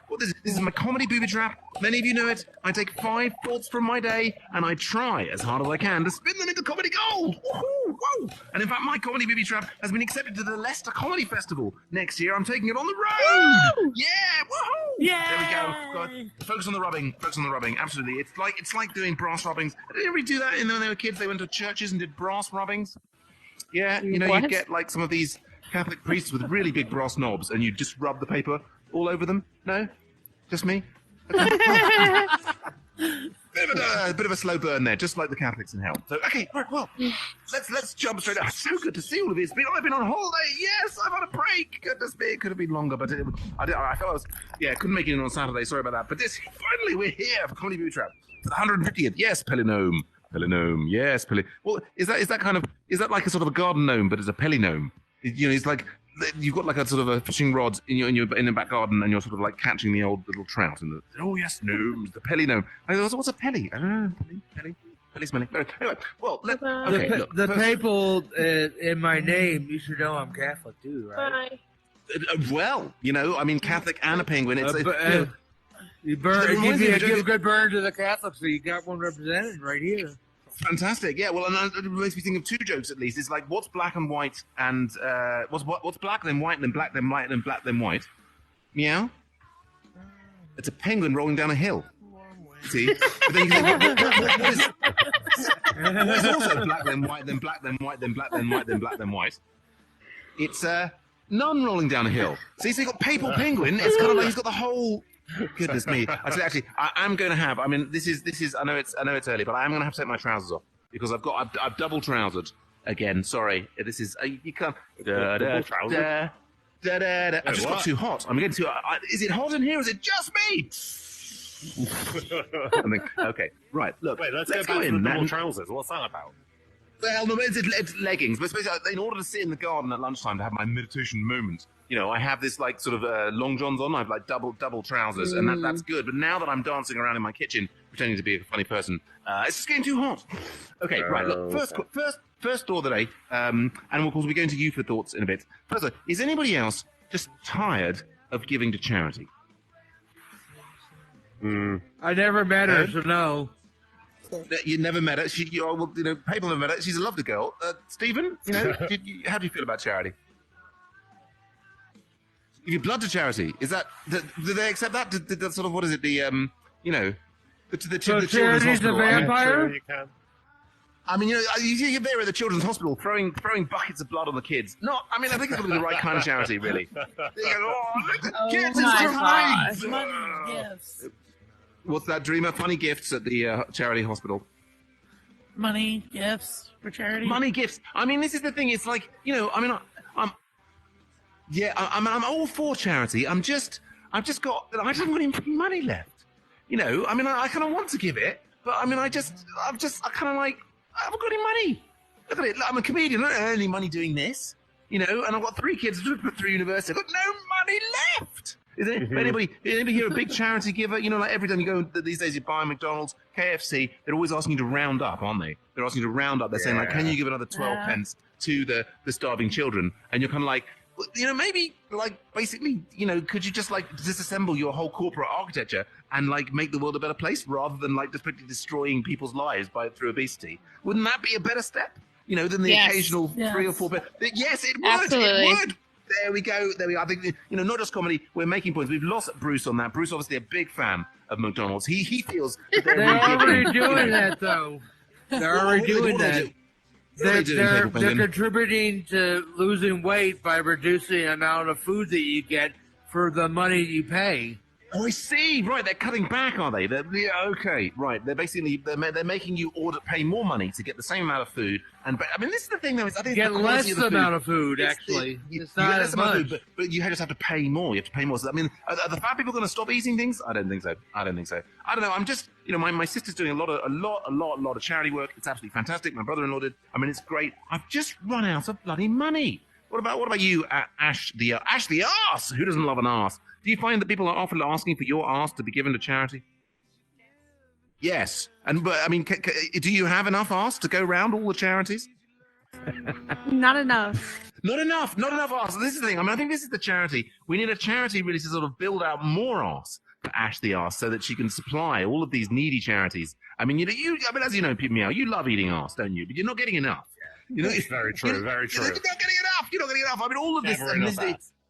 Well, this is my comedy booby trap. Many of you know it. I take 5 thoughts from my day and I try as hard as I can to spin them into comedy gold. Woohoo! Whoa! And in fact, my comedy booby trap has been accepted to the Leicester Comedy Festival. Next year, I'm taking it on the road. Woo! Yeah! Woohoo! Yeah! There we go. God. Focus on the rubbing. Focus on the rubbing. Absolutely. It's like doing brass rubbings. Did anybody do that when they were kids? They went to churches and did brass rubbings. Yeah, you know, you get like some of these Catholic priests with really big brass knobs, and you just rub the paper all over them. No, just me. Okay. bit of a slow burn there, just like the Catholics in hell. So, okay, right, well, let's jump straight up. So good to see all of you. I've been on holiday. Yes, I've had a break. Goodness me, it could have been longer, but I felt I was, couldn't make it in on Saturday. Sorry about that. But finally, we're here for Comedy Booby Trap for the 150th. Yes, Pelinome. Yes, Well, is that like a sort of a garden gnome, but it's a Pelinome? You know, it's like you've got like a sort of a fishing rod in the back garden, and you're sort of like catching the old little trout. And oh yes, gnomes, the Pelinome. What's a Peli? I don't know. Peli smelling. Anyway, well, the people in my name, you should know I'm Catholic too, right? Well, you know, I mean, Catholic and a penguin. You give a good burn to the Catholics, so you got one represented right here. Fantastic, yeah. Well, and it makes me think of 2 jokes at least. It's like, what's black and white, and what's black then white, and then black then white, and then black then white? Meow. It's a penguin rolling down a hill. See? But then you think, what is also black then white, then black then white, then black then white, then black then white? It's none rolling down a hill. See, so you got papal penguin. It's kind of like he's got the whole. Goodness me! Actually, I am going to have. I mean, this is. I know it's early, but I am going to have to take my trousers off because I've double trousered again. Sorry, this is you can't. I've just got too hot. I'm getting too. Is it hot in here? Or is it just me? Okay, right. Look, wait. Let's go in. Double trousers. What's that about? Well, no, it's leggings. But basically, in order to sit in the garden at lunchtime to have my meditation moment, you know, I have this like sort of long johns on. I have like double trousers, and that's good. But now that I'm dancing around in my kitchen pretending to be a funny person, it's just getting too hot. Okay, right. Look, first door of the day, and of course we're going to you for thoughts in a bit. First, is anybody else just tired of giving to charity? I never met her, so no. You never met her. People never met her. She's a lovely girl. Stephen, you know, how do you feel about charity? Give your blood to charity. Is that? Do they accept that? Did that sort of what is it? The the children's hospital. A vampire? I mean, you're there at the children's hospital throwing buckets of blood on the kids. I mean, I think it's probably the right kind of charity, really. Kids, it's Money, gifts. What's that, Dreamer? Funny gifts at the charity hospital. Money, gifts for charity. Money, gifts. I mean, this is the thing. It's like, you know, I mean, I'm all for charity. I just haven't got any money left. You know, I mean, I kind of want to give it, but I mean, I kind of like, I haven't got any money. Look at it. I'm a comedian. I don't earn any money doing this. You know, and I've got 3 kids to put through university. I've got no money left. Is there anybody here a big charity giver? You know, like every time you go these days, you buy McDonald's, KFC, they're always asking you to round up, aren't they? They're asking you to round up. They're saying, like, can you give another 12 pence to the starving children? And you're kind of like, well, you know, maybe, like, basically, you know, could you just, like, disassemble your whole corporate architecture and, like, make the world a better place rather than, like, just destroying people's lives through obesity? Wouldn't that be a better step, you know, than the occasional 3 or 4... Yes, it would. Absolutely. It would. There we go. I think, you know, not just comedy, we're making points. We've lost Bruce on that. Bruce, obviously, a big fan of McDonald's. He feels that they're already doing that, though. They're already doing that. They're contributing to losing weight by reducing the amount of food that you get for the money you pay. Oh, I see. Right, they're cutting back, are they? Okay, right. They're basically they're making you pay more money to get the same amount of food. I mean, this is the thing, though. I think get less amount of food. Actually, it's not as much. But you just have to pay more. You have to pay more. So, I mean, are the fat people going to stop eating things? I don't think so. I don't know. I'm just, you know, my sister's doing a lot of charity work. It's absolutely fantastic. My brother-in-law did. I mean, it's great. I've just run out of bloody money. What about you, Ash the arse? Who doesn't love an arse? Do you find that people are often asking for your arse to be given to charity? Yes. But I mean, do you have enough arse to go round all the charities? Not enough. Not enough arse. This is the thing. I mean, I think this is the charity. We need a charity really to sort of build out more arse for Ash the arse so that she can supply all of these needy charities. I mean, I mean, as you know, Meow, you love eating arse, don't you? But you're not getting enough. You know, very true, very true. You're not getting enough. You're not getting enough. I mean, all of this.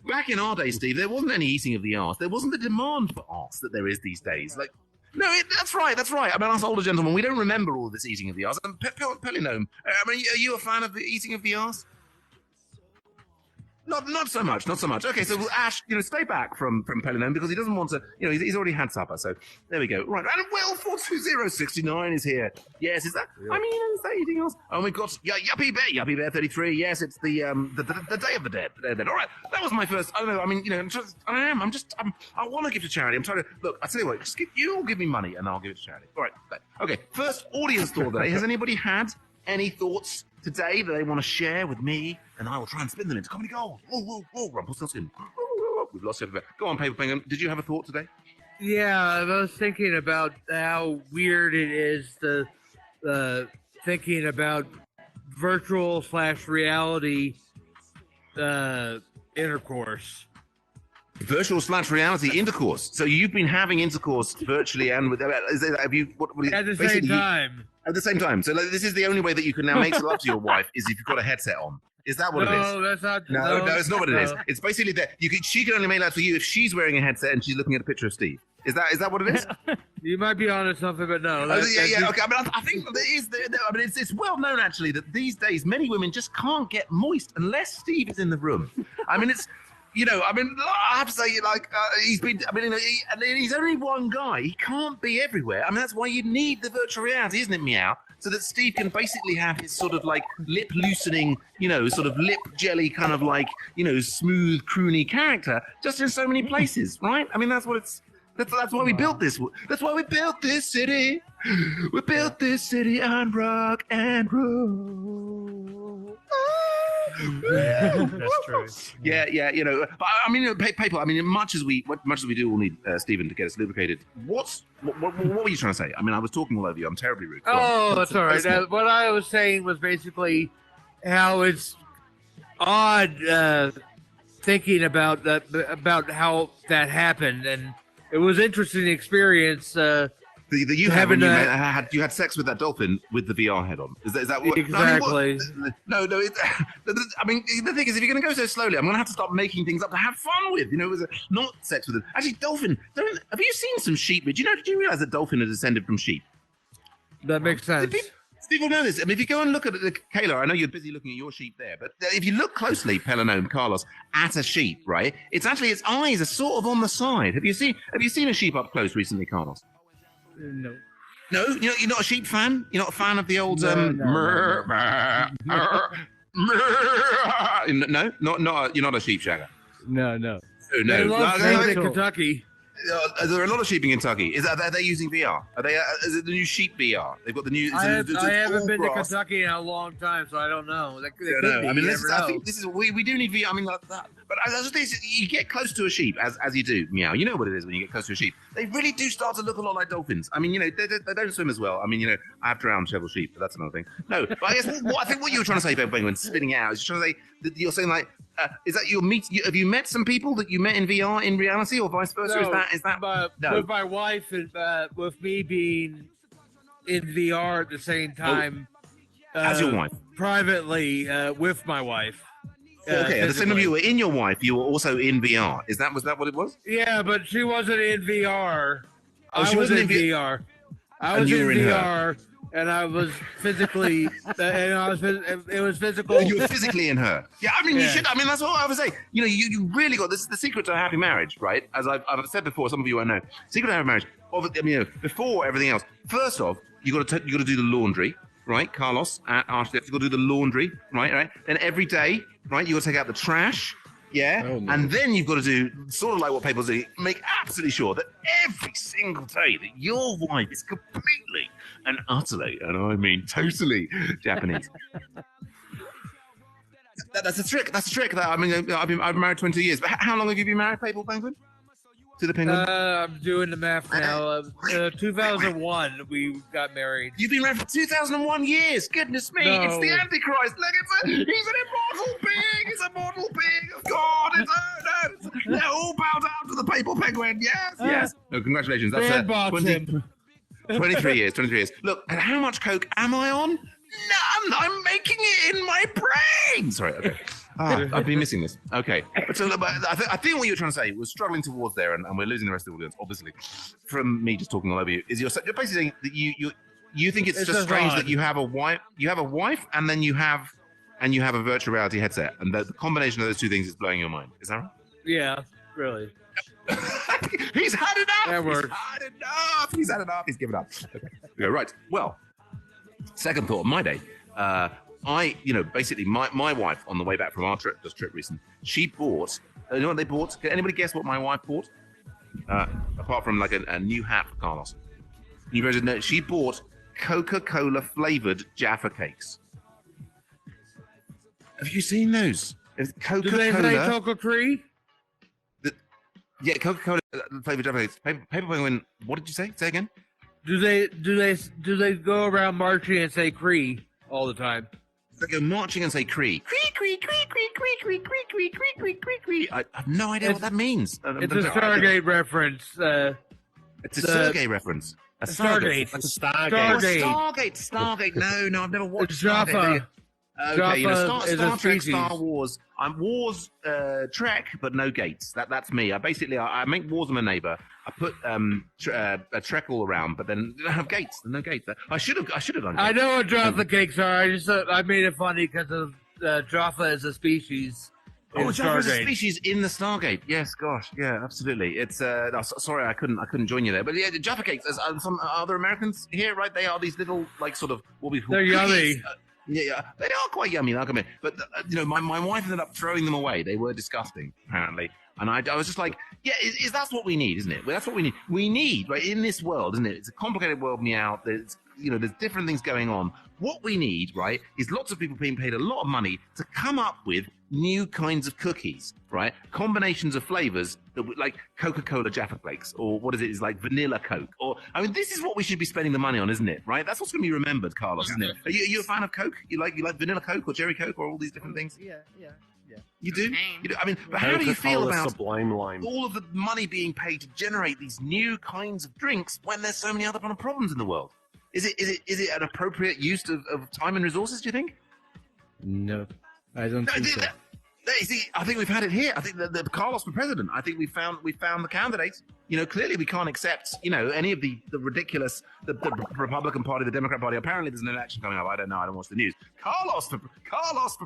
Back in our day, Steve, there wasn't any eating of the arse. There wasn't the demand for arse that there is these days. Like, no, that's right. I mean, us older gentlemen, we don't remember all of this eating of the arse. And Pelinome, I mean, are you a fan of the eating of the arse? Not so much. Okay, so Ash, stay back from Pelinome because he doesn't want to, he's already had supper. So there we go. Right, and Will 42069 is here. Yes, is that? Yeah. I mean, is that eating else? Oh, we've got Yuppie Bear 33. Yes, it's the Day of the Dead. All right, that was my first. I don't know. I mean, I want to give to charity. I'm trying to look. I tell you what, you give me money and I'll give it to charity. All right. Okay. First audience thought today. Has anybody had any thoughts today that they want to share with me, and I will try and spin them into comedy gold. Whoa, Rumpelstiltskin. We've lost everything. Go on, Paper Penguin. Did you have a thought today? Yeah, I was thinking about how weird it is to thinking about virtual/reality intercourse. Virtual/reality intercourse. So you've been having intercourse virtually and with. Have you? At the same time. At the same time. So this is the only way that you can now make love to your wife is if you've got a headset on. Is that what it is? No, that's not. No, it's not what it is. It's basically that she can only make love to you if she's wearing a headset and she's looking at a picture of Steve. Is that what it is? You might be onto something, but no. Okay. I mean, I think there is. I mean, it's well known actually that these days many women just can't get moist unless Steve is in the room. I mean, it's. I have to say, he's been. I mean, he's only one guy. He can't be everywhere. I mean, that's why you need the virtual reality, isn't it, Meow? So that Steve can basically have his sort of like lip loosening, sort of lip jelly kind of like, smooth, croony character just in so many places, right? I mean, that's what it's. That's why we built this. That's why we built this city. We built this city on rock and roll. Yeah, that's true. Yeah. But I mean, people. I mean, much as we do all need Stephen to get us lubricated. What were you trying to say? I mean, I was talking all over you. I'm terribly rude. Oh, that's all right. What I was saying was basically how it's odd thinking about that, about how that happened, and it was an interesting experience. You had sex with that dolphin with the VR head on. Is that what? Exactly. No. I mean, the thing is, if you're going to go so slowly, I'm going to have to stop making things up to have fun with. It was not sex with it. Actually, dolphin. Have you seen some sheep? Did you realize that dolphin are descended from sheep? That makes sense. People know this. I mean, if you go and look at Kayla, I know you're busy looking at your sheep there, but if you look closely, Pelinome, Carlos, at a sheep, right? It's actually its eyes are sort of on the side. Have you seen a sheep up close recently, Carlos? No. No, you're not a sheep fan. You're not a fan of the old No. You're not a sheep shagger. No. No. They love sheep in Kentucky. There are a lot of sheep in Kentucky. Are they using VR? Is it the new sheep VR? They've got the new. I haven't been to Kentucky in a long time, so I don't know. I mean, I think this is we do need VR. I mean, like that. But as you get close to a sheep, as you do, Meow. You know what it is when you get close to a sheep. They really do start to look a lot like dolphins. I mean, they don't swim as well. I mean, I have drowned several sheep, but that's another thing. No, but I guess I think what you were trying to say, Penguin, spinning out, is you're trying to say that you're saying like. Is that have you met some people that you met in VR in reality, or vice versa? No, is that no? With my wife and with me being in VR at the same time. As your wife? Privately with my wife. Okay, at the same time you were in your wife, you were also in VR. Was that what it was? Yeah, but she wasn't in VR. She wasn't in VR. I was in VR. And I was physically, it was physical. You were physically in her. Yeah, I mean, you should. I mean, that's what I would say. You really got this. The secret to a happy marriage, right? As I've said before, some of you won't know. Secret to a happy marriage. I mean, before everything else. First off, you got to do the laundry, right? Carlos at Architect, you got to do the laundry, right? Then every day, right? You got to take out the trash. Yeah, oh, no. And then you've got to do sort of like what people do, make absolutely sure that every single day that your wife is completely and utterly, and I mean totally Japanese. That's a trick. That's a trick. I mean, I've been married 20 years. But how long have you been married, Paper Penguin? to the penguin? I'm doing the math now. 2001, we got married. You've been married for 2001 years. Goodness me, No. it's the Antichrist. Look, he's an immortal being. He's a mortal being of God. They all bow down to the papal penguin. Yes. No, congratulations. That's Man box him. 23 years. 23 years. Look, and how much coke am I on? None. I'm making it in my brain. Sorry. Okay. I've been missing this. Okay. So I think what you were trying to say was struggling towards there, and we're losing the rest of the audience, obviously, from me just talking all over you. Is you're basically saying that you think it's just strange that you have a wife, and then you have a virtual reality headset, and the combination of those two things is blowing your mind. Is that right? Yeah, really. He's had enough. That works. He's had enough. He's given up. Okay. Yeah, right. Well, second thought of my day. Basically, my wife on the way back from our trip recently, she bought. You know what they bought? Can anybody guess what my wife bought? Apart from like a new hat for Carlos. You guys know she bought Coca-Cola flavored Jaffa cakes. Have you seen those? It's Coca-Cola. Do they say Coca-Cola? Yeah, Coca-Cola flavored Jaffa cakes. Paper Penguin. What did you say? Say again. Do they go around marching and say "Cree" all the time? They go marching and say "Cree." Cree, cree, cree, cree, cree, cree, cree, cree, cree, cree, cree, cree. I have no idea what that means. It's a Stargate reference. It's a Sergei reference. A Stargate. Stargate. No, I've never watched Jaffa. Stargate. Okay, Jaffa Star Trek, Star Wars. I'm Wars Trek, but no gates. That's me. I make Wars my neighbor. I put a Trek all around, but then they don't have gates. There's no gates. I should have done. Gates. I know what Jaffa cakes are. I made it funny because of Jaffa as a species. Jaffa is a species in the Stargate. Yes, gosh, yeah, absolutely. It's sorry, I couldn't join you there, but yeah, the Jaffa cakes. Some other Americans here, right? They are these little like sort of what we call. They're yummy. Yeah, they are quite yummy. Like I mean, but my wife ended up throwing them away. They were disgusting, apparently. And I was just like, yeah, is that's what we need, isn't it? Well, that's what we need. We need, right, in this world, isn't it? It's a complicated world, meow. There's different things going on. What we need, right, is lots of people being paid a lot of money to come up with new kinds of cookies, right? Combinations of flavors that like Coca-Cola Jaffa Flakes, or what is it? Is like vanilla Coke, or I mean, this is what we should be spending the money on, isn't it? Right? That's what's going to be remembered, Carlos, isn't it? Are you a fan of Coke? You like vanilla Coke or Cherry Coke or all these different things? Yeah. You do? I mean, but how do you feel about Sublime Line. all of the money being paid to generate these new kinds of drinks when there's so many other kind of problems in the world? Is it an appropriate use of time and resources, do you think? No, I don't think so. I think we've had it here. I think that Carlos for president. I think we found the candidates. Clearly we can't accept, any of the ridiculous, the Republican Party, the Democrat Party. Apparently there's an election coming up. I don't know. I don't watch the news. Carlos for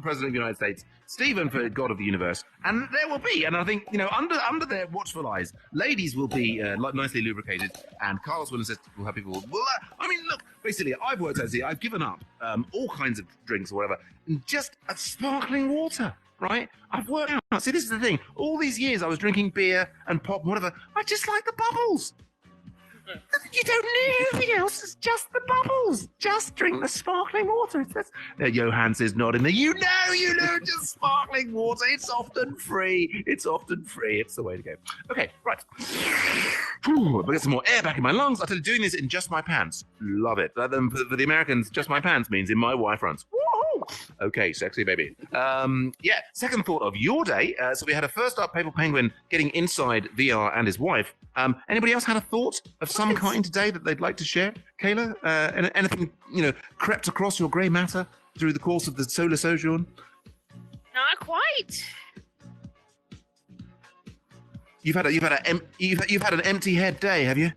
president of the United States. Stephen for God of the universe. And there will be, and I think, under their watchful eyes, ladies will be nicely lubricated, and Carlos will insist will have people. Well, I mean, look, basically, I've worked out here. I've given up all kinds of drinks or whatever, and just a sparkling water. Right? I've worked out. See, this is the thing. All these years I was drinking beer and pop, whatever. I just like the bubbles. You don't need anything else. It's just the bubbles. Just drink the sparkling water. Johannes is nodding there. You know, just sparkling water. It's often free. It's the way to go. Okay, right. I'll get some more air back in my lungs. I tell you, doing this in just my pants. Love it. For the Americans, just my pants means in my wife runs. Okay, sexy baby. Second thought of your day. So we had a first up Paper Penguin getting inside VR and his wife. Anybody else had a thought of some kind today that they'd like to share? Kayla, anything crept across your grey matter through the course of the solar sojourn? Not quite. You've had an empty head day, have you?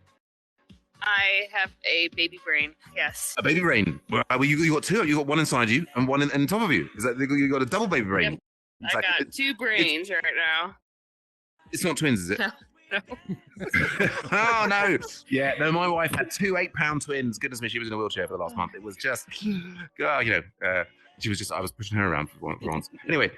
I have a baby brain. Yes. A baby brain. Well, you got two. You got one inside you and one in top of you. Is that you got a double baby brain? Yep. I got two brains right now. It's not twins, is it? No. Oh no! Yeah, no. My wife had two 8-pound twins. Goodness me, she was in a wheelchair for the last month. It was just, she was just. I was pushing her around for once. Anyway,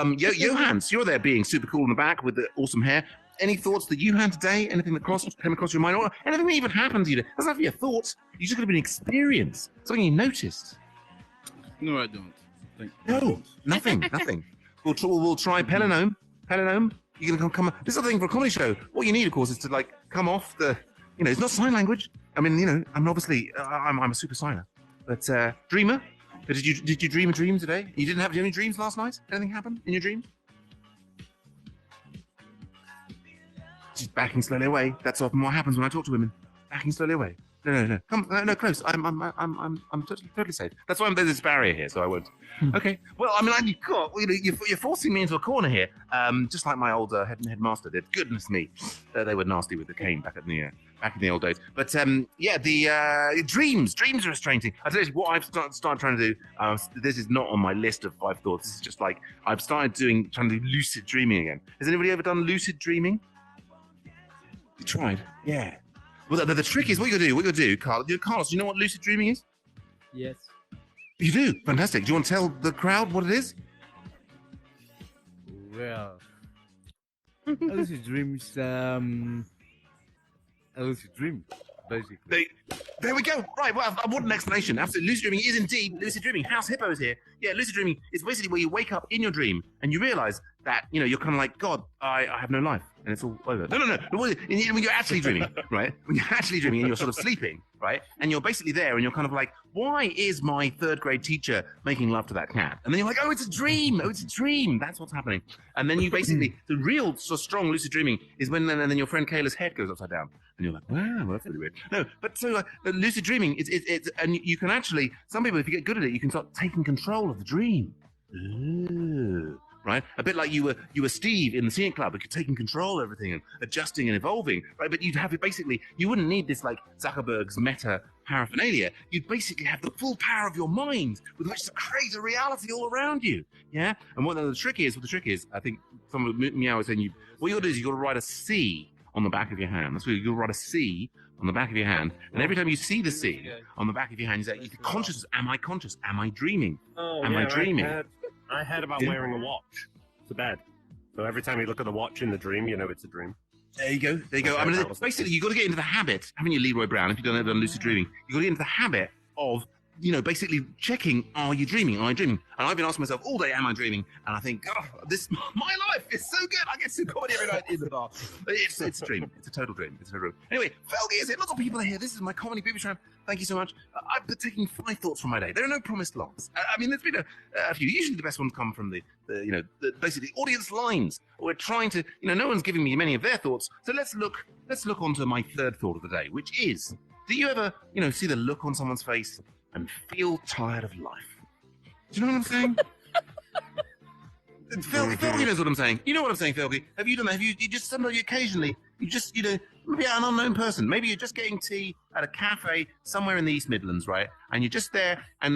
Johannes, you're there being super cool in the back with the awesome hair. Any thoughts that you had today? Anything that came across your mind, or anything that even happened to you? It doesn't have to be a thought. You just got to be an experience, something you noticed. No, I don't. No, nothing. We'll try Pelinome. You're gonna come. This is the thing for a comedy show. What you need, of course, is to like come off the. It's not sign language. I mean, I'm obviously I'm a super signer, but dreamer. Did you dream a dream today? You didn't have any dreams last night? Anything happen in your dreams? Just backing slowly away. That's often what happens when I talk to women. Backing slowly away. No. Come, no, close. I'm totally safe. That's why there's this barrier here, so I won't. Okay. Well, I mean, you're forcing me into a corner here, just like my old headmaster did. Goodness me, they were nasty with the cane back in the old days. But the dreams are a strange thing. I tell you what, I've started trying to do. This is not on my list of 5 thoughts. This is just like I've started trying to do lucid dreaming again. Has anybody ever done lucid dreaming? You tried? Yeah. Well, the trick is what you gotta do, Carlos. Carlos, do you know what lucid dreaming is? Yes. You do? Fantastic. Do you want to tell the crowd what it is? Well, a lucid dream is a lucid dream, basically. There we go. Right. Well, I want an explanation. Absolutely. Lucid dreaming is indeed lucid dreaming. House Hippo is here. Yeah, lucid dreaming is basically where you wake up in your dream and you realize that, you're kind of like, God, I have no life. And it's all over. No. When you're actually dreaming, right? When you're actually dreaming and you're sort of sleeping, right? And you're basically there and you're kind of like, why is my 3rd grade teacher making love to that cat? And then you're like, oh, it's a dream. That's what's happening. And then you basically, the real sort of strong lucid dreaming is when and then your friend Kayla's head goes upside down. And you're like, wow, that's really weird. No, but so lucid dreaming, it's and you can actually, some people, if you get good at it, you can start taking control of the dream. Ooh. Right, a bit like you were Steve in the Scenic Club, like you're taking control of everything and adjusting and evolving, right? But you'd have it basically. You wouldn't need this like Zuckerberg's meta paraphernalia. You'd basically have the full power of your mind with which to create a reality all around you. Yeah. And what the trick is, I think someone Meow was saying, what you got to do is you got to write a C on the back of your hand. That's what you got to write a C on the back of your hand, and every time you see the C on the back of your hand, you say, "You're conscious. Am I conscious? Am I dreaming? Am I dreaming?" I heard about wearing a watch to bed. So every time you look at the watch in the dream, you know it's a dream. There you go. I mean, basically, you've got to get into the habit, haven't you, Leroy Brown, if you've done lucid dreaming, you've got to get into the habit of, basically checking, are you dreaming? Am I dreaming? And I've been asking myself all day, am I dreaming? And I think, my life is so good. I get to comedy every night in the bar. It's a dream. It's a total dream. Anyway, Felgi is here. Lots of people are here. This is my comedy booby trap. Thank you so much. I've been taking 5 thoughts from my day. There are no promised lots. I mean, there's been a few. Usually the best ones come from the basically audience lines. We're trying to, no one's giving me many of their thoughts. So let's look onto my 3rd thought of the day, which is, do you ever, see the look on someone's face and feel tired of life? Do you know what I'm saying? Felgi knows what I'm saying. You know what I'm saying, Felgi? Have you done that? You just somebody occasionally, maybe an unknown person. Maybe you're just getting tea at a cafe somewhere in the East Midlands, right? And you're just there, and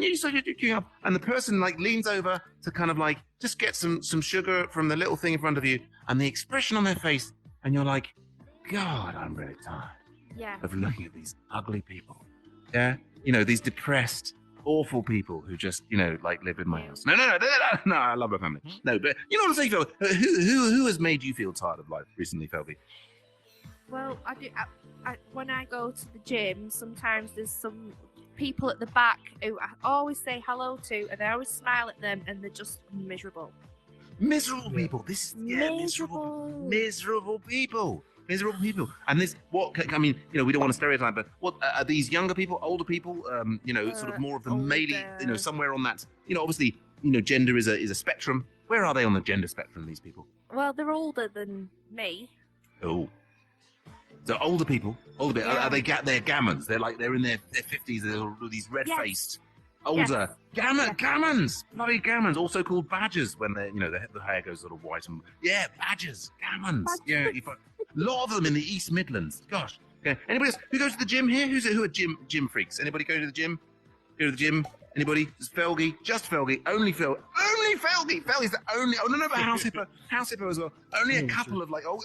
you start queuing up, and the person like leans over to kind of like just get some sugar from the little thing in front of you, and the expression on their face, and you're like, God, I'm really tired of looking at these ugly people. Yeah, these depressed, awful people who just, like live in my house. No, I love my family. No, but you know what I'm saying, Phil? Who has made you feel tired of life recently, Felby? Well, I do. When I go to the gym, sometimes there's some people at the back who I always say hello to, and I always smile at them, and they're just miserable. Miserable people. This is miserable people. Miserable people. And this, we don't want to stereotype, but what are these younger people, older people? Sort of more of the male, somewhere on that. Obviously, gender is a spectrum. Where are they on the gender spectrum? These people. Well, they're older than me. Oh. So older people, are they? They're gammons. They're in their 50s. They're all these red-faced, older gammons, bloody gammons. Also called badgers when they, the hair goes sort of white and badgers, gammons. Yeah, a lot of them in the East Midlands. Gosh. Okay. Anybody else who goes to the gym here? Who are gym freaks? Anybody go to the gym? Go to the gym? Anybody? Just Felgi. Just Felgi. Only Felgi. Felgi's the only. Oh no, but House Hippo as well. Only a couple of no,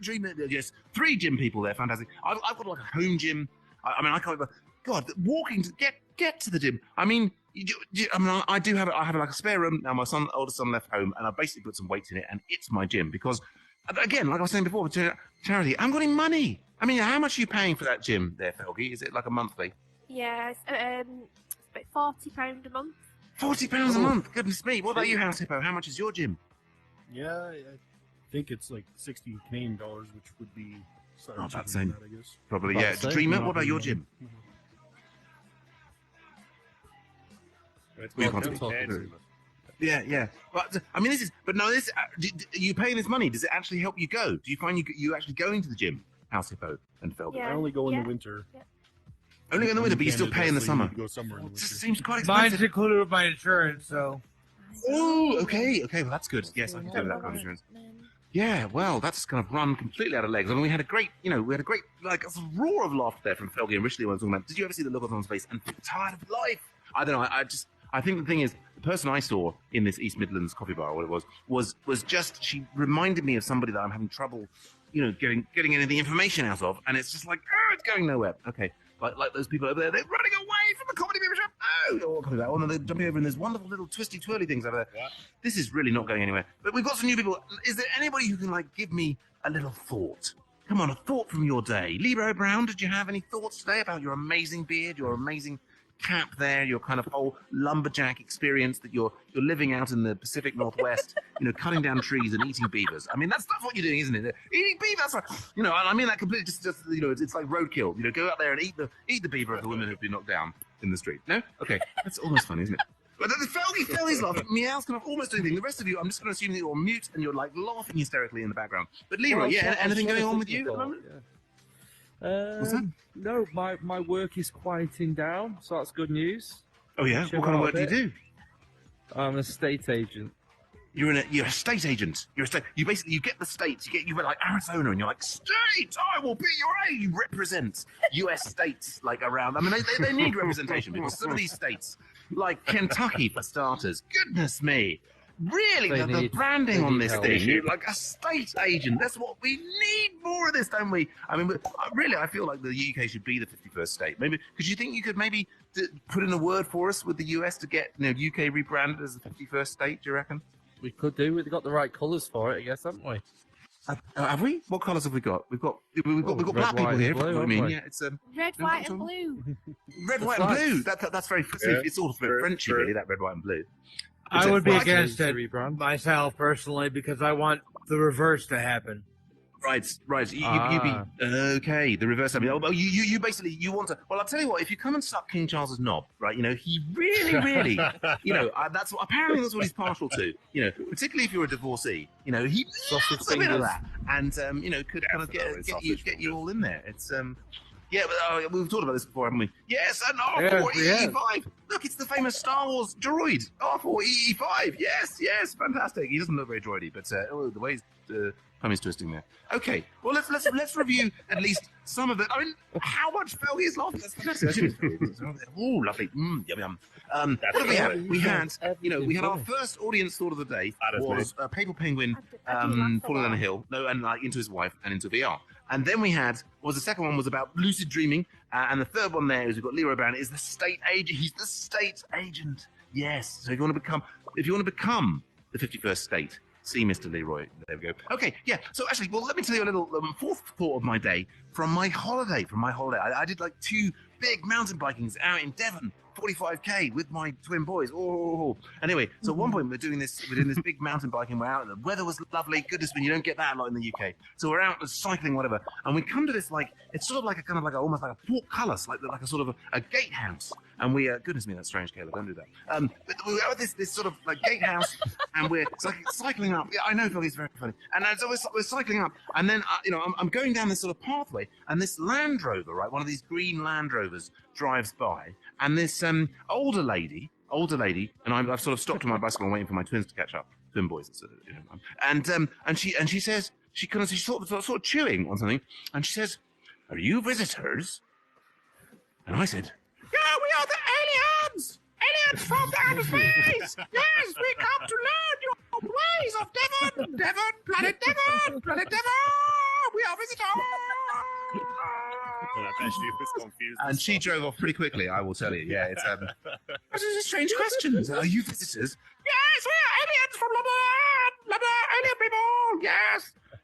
dream. Yes, 3 gym people there. Fantastic. I've got like a home gym. I can't remember. God, walking to get to the gym. I mean, I do have. I have like a spare room now. My oldest son left home, and I basically put some weights in it, and it's my gym because, again, like I was saying before, charity. I'm getting money. I mean, how much are you paying for that gym there, Felgi? Is it like a monthly? Yeah, it's about £40 a month. £40 a month. Goodness me. What about you, House Hippo? How much is your gym? Yeah, I think it's like 60 Canadian dollars, which would be Oh, about the cheaper than same. that, I guess. Probably, About yeah. the same. Dreamer, what about your gym? It's We called can't Coach talk Ed. about it. Yeah. But I mean, are you paying this money? Does it actually help you go? Do you find you actually going to the gym, House Hippo and Felby? Yeah. I only go in the winter. Only in the winter, but you still pay in the summer. Go somewhere in the It winter. just seems quite Mine's expensive. included with my insurance, so. Oh, okay, well that's good. Yes, I can do with that kind of insurance. Yeah, well, that's kind of run completely out of legs. I mean, we had a great like a roar of laughter there from Felgi and Richley when I was talking about. Did you ever see the look on someone's face and tired of life? I don't know. I think the thing is, the person I saw in this East Midlands coffee bar, or what it was just, she reminded me of somebody that I'm having trouble, getting any of the information out of, and it's just like, it's going nowhere. Okay, like those people over there, they're running away from the comedy paper shop. Oh, and they're jumping over, and there's wonderful little twisty twirly things over there. Yeah. This is really not going anywhere. But we've got some new people. Is there anybody who can give me a little thought? Come on, a thought from your day. Libro Brown, did you have any thoughts today about your amazing beard, your amazing cap there, your kind of whole lumberjack experience that you're living out in the Pacific Northwest, cutting down trees and eating beavers? I mean, that's what you're doing, isn't it? Eating beavers, and I mean that completely just it's like roadkill. Go out there and eat the beaver of the women who've been knocked down in the street. No? Okay, that's almost funny, isn't it? But the Felgy's laughing. Meow's kind of almost doing anything. The rest of you, I'm just going to assume that you're on mute and you're laughing hysterically in the background. But Leroy, anything going on with you at the moment? What's that? No, my work is quieting down, so that's good news. Oh yeah, Chill what kind of out work a do you bit. do? I'm a state agent. You're a state agent. You get the states. You get like Arizona, and you're like, state. I will be your aid. You represent U.S. states around. I mean, they need representation because some of these states, like Kentucky for starters. Goodness me. Really, the branding on this thing, you're like a state agent. That's what we need more of this, don't we? I mean, really, I feel like the UK should be the 51st state. Maybe, because you think you could maybe put in a word for us with the US to get UK rebranded as the 51st state? Do you reckon? We could do. We've got the right colours for it, I guess, haven't we? Have we? What colours have we got? We've got red, black people white, here. blue, What do you mean? we? Yeah, it's red, white, and blue. Red, white, and blue. That's very. It's all very Frenchy, really. That red, white, and blue. I would be against it rebrand myself personally because I want the reverse to happen. Right. You be okay. The reverse. I mean, you basically want to. Well, I'll tell you what. If you come and suck King Charles's knob, right? He really, that's apparently that's what he's partial to. Particularly if you're a divorcee. He loves a bit of that, and could kind of get you all in there. It's Yeah, but we've talked about this before, haven't we? Yes, an R4EE5. Look, it's the famous Star Wars droid, R4EE5. Yes, fantastic. He doesn't look very droidy, but the way his tummy is twisting there. Okay, well let's review at least some of it. I mean, how much Felgi is laughing? That's fantastic. Oh, lovely. Yum yum. What did we have? We had our first audience thought of the day was a paper penguin falling down a hill, and into his wife and into VR. And then the second one was about lucid dreaming, and the third one there is we've got Leroy Brown is the state agent. He's the state agent. Yes. So if you want to become the 51st state, see Mr. Leroy. There we go. Okay. Yeah. So actually, let me tell you a little fourth thought of my day from my holiday. I did 2 big mountain bikings out in Devon. 45k with my twin boys. Oh. Anyway, so at one point we're doing this big mountain biking. We're out. The weather was lovely. Goodness me, you don't get that a lot in the UK. So we're out cycling, whatever, and we come to this it's sort of like a kind of almost like a portcullis, like a sort of a gatehouse. And we goodness me, that's strange, Caleb. Don't do that. But we're at this sort of gatehouse, and we're cycling up. Yeah, I know, Phil, it's very funny. And so we're cycling up, and then I'm going down this sort of pathway, and this Land Rover, right, one of these green Land Rovers drives by, and this older lady, and I've sort of stopped on my bicycle and waiting for my twins to catch up, twin boys, and she says she's sort of chewing on something, and she says, "Are you visitors?" And I said, "Yeah, we are the aliens! Aliens from outer space! Yes, we come to learn your ways of Devon! Planet Devon! We are visitors!" And I bet she was confused. And she drove off pretty quickly, I will tell you. Yeah, it's this is a strange question. Are you visitors? Yes, we are aliens from London, alien people.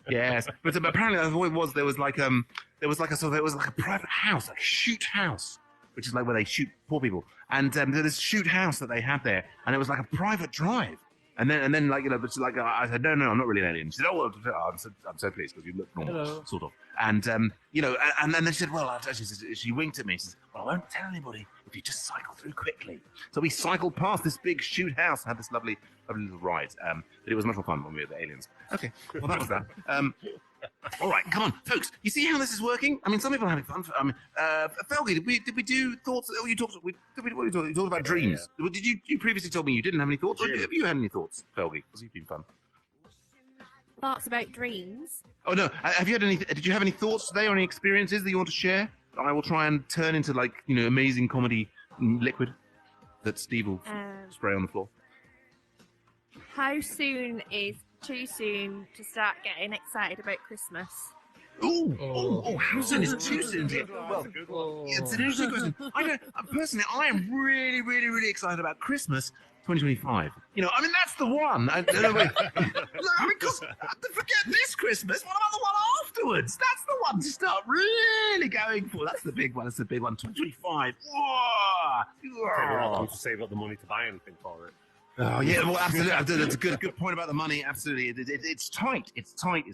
Yes. But apparently, what it was, there was like a private house, like a shoot house, which is like where they shoot poor people. And there's this shoot house that they had there, and it was like a private drive. And then like but she's like I said no, I'm not really an alien. She said, oh, well, I'm so pleased because you look normal, Hello. sort of. And and then she said, well, she winked at me. She says, well, I won't tell anybody if you just cycle through quickly. So we cycled past this big shoot house, had this lovely little ride. But it was much more fun when we were the aliens. Okay, well that was that. All right, come on, folks. You see how this is working? I mean, some people are having fun. Felgi, did we do thoughts? Oh, you talked. You talked about dreams. Yeah. Did you previously told me you didn't have any thoughts? Or have you had any thoughts, Felgi? Because you've been fun. Thoughts about dreams? Oh no, have you had any? Did you have any thoughts today or any experiences that you want to share? I will try and turn into amazing comedy liquid that Steve will spray on the floor. How soon is too soon to start getting excited about Christmas? How soon is too soon? Well, it's an interesting question. Personally, I am really, really, really excited about Christmas 2025. That's the one. Because forget this Christmas. What about the one afterwards? That's the one to start really going for. That's the big one. 2025. You're not going to save up the money to buy anything for it. Oh yeah, well, absolutely. That's a good point about the money. Absolutely, it's tight. It's tight.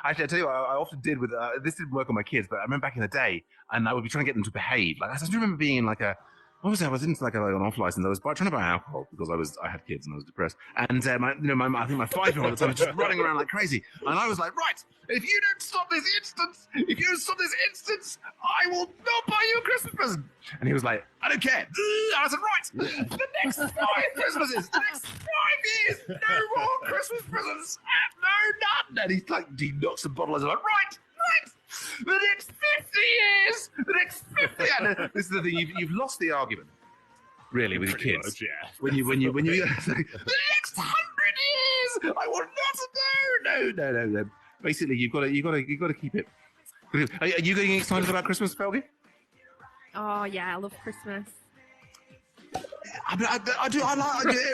Actually, I tell you, what, I often did with this didn't work on my kids, but I remember back in the day, and I would be trying to get them to behave. Like I just remember being in like a. What was that? I was in an off license. I was trying to buy alcohol because I had kids and I was depressed. And I think my 5-year-old at the time was just running around like crazy. And I was like, right, if you don't stop this instance, I will not buy you a Christmas present. And he was like, I don't care. And I said, right, the next 5 Christmases, the next 5 years, no more Christmas presents, no none. And he knocks the bottle and I was like, right. The next 50 years! The next 50 years! This is the thing, you've lost the argument, really, with your kids. Much, yeah. When you the next 100 years! I want not to know! No. Basically, you've got to keep it. Are you getting excited about Christmas, Felgi? Oh yeah, I love Christmas. I do.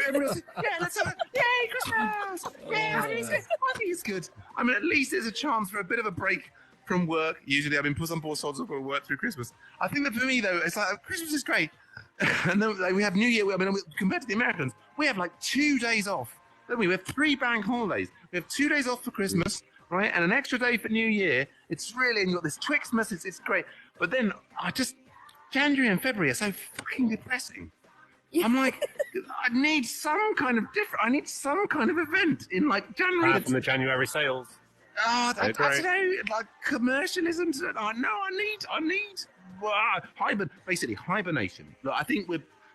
Everyone else, yeah, let's have it. Yay, Christmas! Yeah, I think it's good. I mean, at least there's a chance for a bit of a break from work. Usually, I've been put on board sods up at work through Christmas. I think that for me, though, it's like Christmas is great, and then we have New Year. Compared to the Americans, we have like 2 days off. Don't we? We have 3 bank holidays. We have 2 days off for Christmas, right, and an extra day for New Year. It's really, and you got this Twixmas. It's great. But then January and February are so fucking depressing. I'm like, I need some kind of event in like January. Apart from the January sales. I don't know, like commercialism. I need hibernation. Look, I think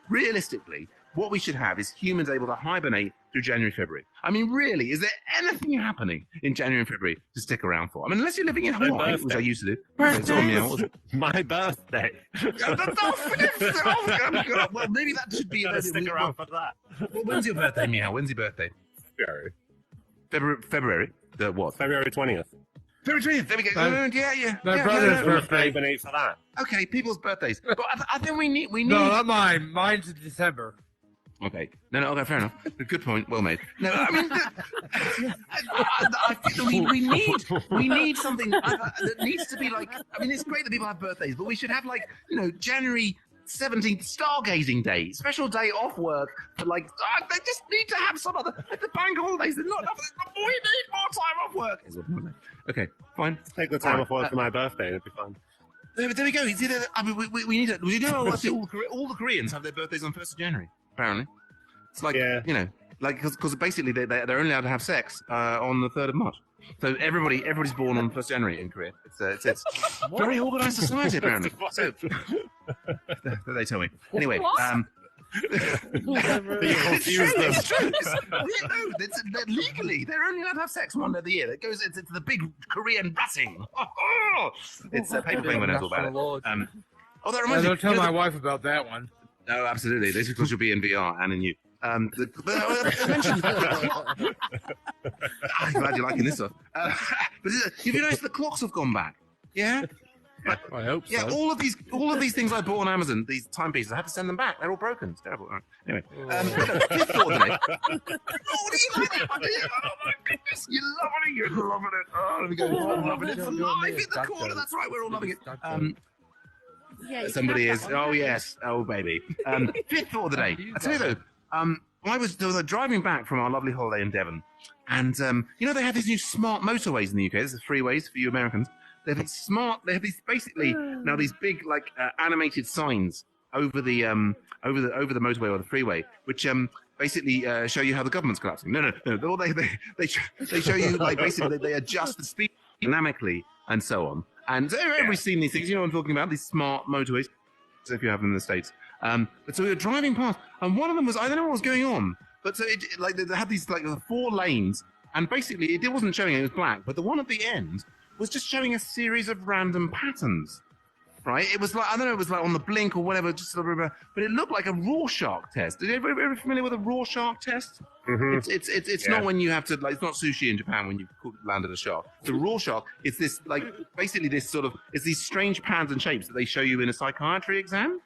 realistically, what we should have is humans able to hibernate through January, February. I mean, really, is there anything happening in January and February to stick around for? I mean, unless you're living in Hawaii, which I used to do. My birthday. Well, maybe that should be. Stick around for that. Well, when's your birthday, Meow? When's your birthday? February. The what? February 20th. February 20th. There we go. Yeah. My brother's birthday. Hibernate for that. Okay, people's birthdays. But I think we need. No, not mine. Mine's in December. Okay. No, okay, fair enough. Good point. Well made. No, I mean, I think we need something that needs to be like. I mean, it's great that people have birthdays, but we should have like January 17th stargazing day, special day off work. But like, they just need to have some other the bank holidays. They're not enough. We need more time off work. Okay, fine. Take the time off work for my birthday, and it'll be fun. There we go. I mean, we need to. We know all the Koreans have their birthdays on 1st of January. Apparently, it's like because basically they're only allowed to have sex on the 3rd of March. So everybody's born on 1st of January in Korea. It's very organised society apparently. So they tell me. Anyway, it's true. Legally, they're only allowed to have sex one day of the year. That goes into the big Korean ratting. It's Paper Penguin knows all about it. That reminds me. Don't tell my wife about that one. No, absolutely. This is because you'll be in VR and in you. I'm glad you're liking this stuff. But have you noticed the clocks have gone back? Yeah. I hope so. Yeah, all of these things I bought on Amazon, these timepieces, I had to send them back. They're all broken. It's terrible. Right. Anyway, fifth thought today. Oh, do you like that idea? Oh my goodness, you're loving it. Oh, let me go. I'm loving it. It's alive in the corner. That's right, we're all loving it. Yeah, somebody is. Oh yes. Oh baby. Fifth thought of the day. I tell you though. I was driving back from our lovely holiday in Devon, and they have these new smart motorways in the UK. This is freeways for you Americans. They have these basically now these big animated signs over the motorway or the freeway, which basically show you how the government's collapsing. No. They show you like basically they adjust the speed dynamically and so on. And everybody's seen these things. You know what I'm talking about? These smart motorways. So if you have them in the States. But so we were driving past, and one of them was, I don't know what was going on, but so it, like they had these like 4 lanes, and basically it wasn't showing it was black, but the one at the end was just showing a series of random patterns, right? It was like, I don't know, it was like on the blink or whatever, just sort of, but it looked like a Rorschach test. Are you ever familiar with a Rorschach test? Mm-hmm. It's not when you have to, like, it's not sushi in Japan when you landed a shark. The Rorschach, it's this, like, basically this sort of, it's these strange patterns and shapes that they show you in a psychiatry exam.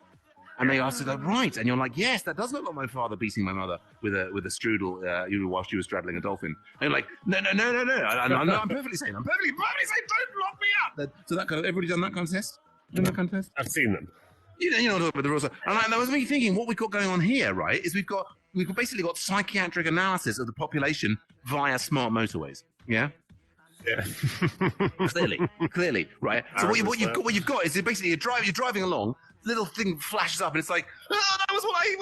And they asked you, like, right, and you're like, yes, that does look like my father beating my mother with a strudel while she was straddling a dolphin. And you're like, no, I'm perfectly sane. I'm perfectly sane. Don't lock me up. So that kind of, everybody done that kind of test? Done that kind of test? I've seen them. You know what I'm talking about, the rules. And that was me thinking, what we've got going on here, right, is we've basically got psychiatric analysis of the population via smart motorways. Yeah. Yeah. clearly, right. So what you've got is basically you're driving along. Little thing flashes up and it's like, oh, that was when I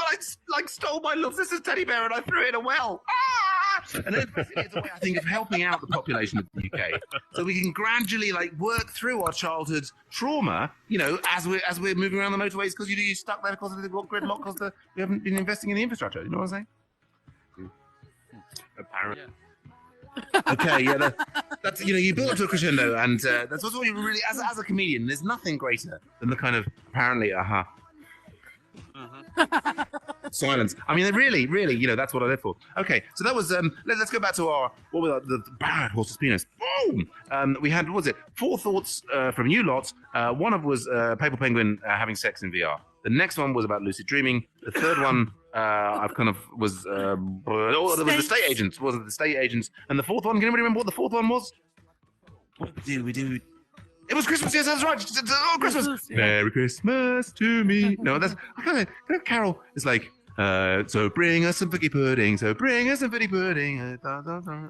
like stole my little sister's teddy bear and I threw it in a well. Ah! And then basically it's a way, I think, of helping out the population of the UK, so we can gradually like work through our childhood trauma, as we're moving around the motorways, because you're stuck there because of the gridlock, because we haven't been investing in the infrastructure. You know what I'm saying? Apparently. Yeah. Okay, yeah, that's you build up to a crescendo, and that's what you really, as a comedian, there's nothing greater than the kind of apparently silence. I mean, really, that's what I live for. Okay, so that was let's go back to our the Barrett horse's penis. Boom. We had, what was it, 4 thoughts from you lot. One of was Paper Penguin having sex in VR. The next one was about lucid dreaming. The third one was there was the state agents. Was it the state agents? And the fourth one, can anybody remember what the fourth one was? What did we do? It was Christmas. Yes, that's right. Oh, Christmas. Yeah. Merry Christmas to me. No, that's kind of Carol. It's like, so bring us some figgy pudding. So bring us some figgy pudding.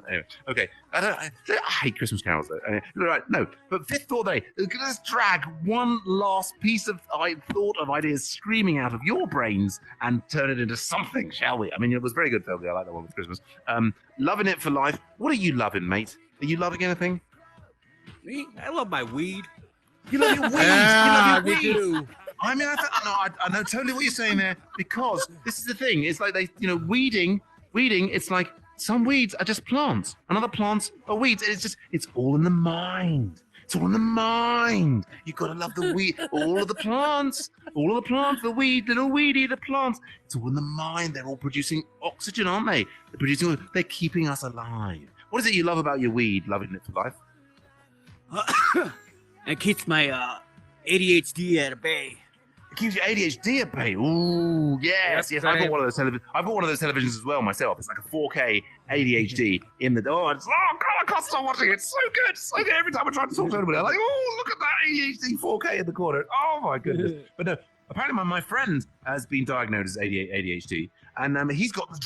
Anyway, okay. I hate Christmas carols though. Right, no. But fifth thought day. Let's drag one last piece of thought of ideas screaming out of your brains and turn it into something, shall we? I mean, it was very good, Philby. I like that one with Christmas. Loving it for life. What are you loving, mate? Are you loving anything? Me? I love my weed. You love your weed. Yeah, you love your me weed. too. I mean, I know totally what you're saying there, because this is the thing. It's like weeding. It's like some weeds are just plants, and other plants are weeds. It's all in the mind. It's all in the mind. You've got to love the weed. All of the plants, the weed, little weedy, the plants. It's all in the mind. They're all producing oxygen, aren't they? They're keeping us alive. What is it you love about your weed, loving it for life? It keeps my ADHD at bay. It keeps your ADHD at bay. Ooh, yes. I've got one of those televisions as well myself. It's like a 4K ADHD in the door. God, I can't stop watching it. It's so good. It's so good. Every time I try to talk to anybody, I'm like, oh, look at that ADHD 4K in the corner. Oh my goodness. But no, apparently my friend has been diagnosed as ADHD, and he's got the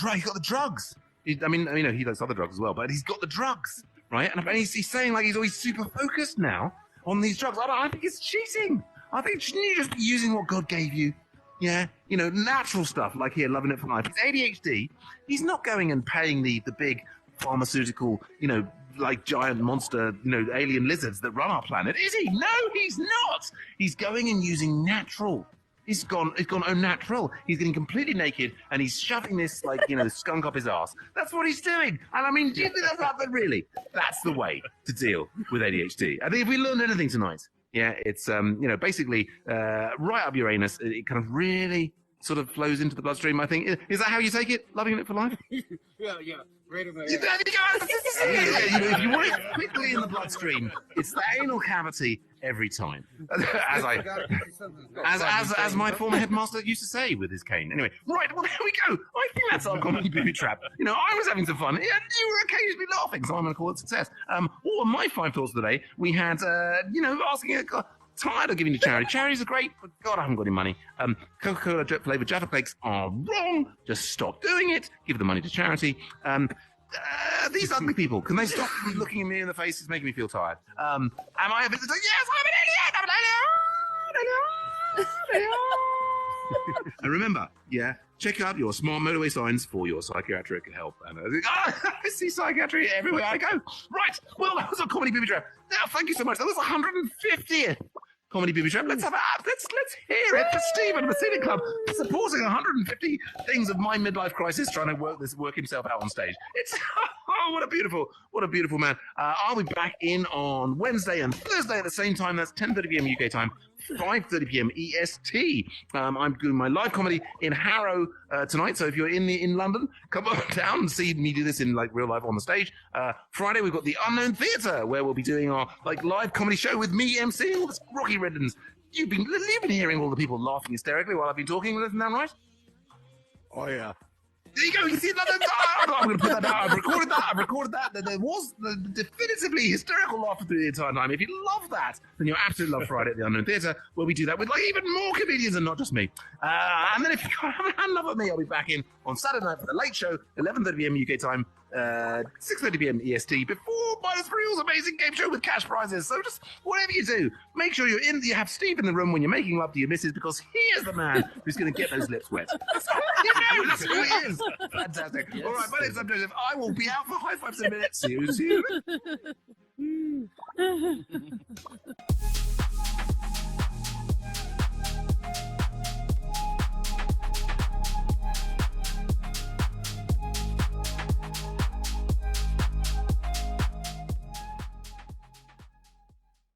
drugs. He does other drugs as well, but he's got the drugs, right? And he's saying like he's always super focused now on these drugs. I think it's cheating. I think shouldn't you just be using what God gave you? Yeah, natural stuff like here, loving it for life. It's ADHD. He's not going and paying the big pharmaceutical, like giant monster, alien lizards that run our planet, is he? No, he's not. He's going and using natural. He's gone au natural. He's getting completely naked and he's shoving this skunk up his ass. That's what he's doing. And I mean, do you think that's really? That's the way to deal with ADHD. I think if we learned anything tonight, yeah, it's basically right up your anus. It kind of really sort of flows into the bloodstream. I think is that how you take it? Loving it for life. Yeah, right over there. If you want it quickly in the bloodstream, it's the anal cavity every time. As my former headmaster used to say with his cane. Anyway, right, well there we go. I think that's our comedy booby trap. I was having some fun, and you were occasionally laughing, so I'm going to call it success. All of my 5 thoughts today, we had, asking tired of giving to charity. Charities are great, but God, I haven't got any money. Coca-Cola flavored Jaffa Cakes are wrong. Just stop doing it. Give the money to charity. These ugly people, can they stop looking at me in the face? It's making me feel tired. Am I a visitor? Yes, I'm an idiot. And remember, check out your smart motorway signs for your psychiatric help. And I see psychiatry everywhere I go. Right, well, that was a comedy booby trap. Now, thank you so much. That was 150th comedy booby trap. Let's hear it for Stephen and the Scenic Club supporting 150 things of my midlife crisis, trying to work himself out on stage. It's what a beautiful man. I'll be back in on Wednesday and Thursday at the same time. That's 10:30 p.m. UK time, 5:30 p.m. EST. I'm doing my live comedy in Harrow tonight. So if you're in London, come on down and see me do this in like real life on the stage. Friday we've got the Unknown Theatre, where we'll be doing our like live comedy show with me emceeing all this Rocky Riddens. You've been hearing all the people laughing hysterically while I've been talking. Isn't that right? Oh yeah. There you go. You can see another. I'm going to put that down. I've recorded that. There was definitively hysterical laughter through the entire time. If you love that, then you'll absolutely love Friday at the Unknown Theatre, where we do that with like even more comedians and not just me. And then if you haven't had enough of me, I'll be back in on Saturday night for the Late Show, 11:30 p.m. UK time, 6:30 p.m. EST, before Minus Reel's amazing game show with cash prizes. So just whatever you do, make sure you have Steve in the room when you're making love to your missus, because he is the man who's going to get those lips wet. That's who he is. Fantastic. Yes. All right, my name's Sam Joseph. I will be out for high fives in a minute. See you soon.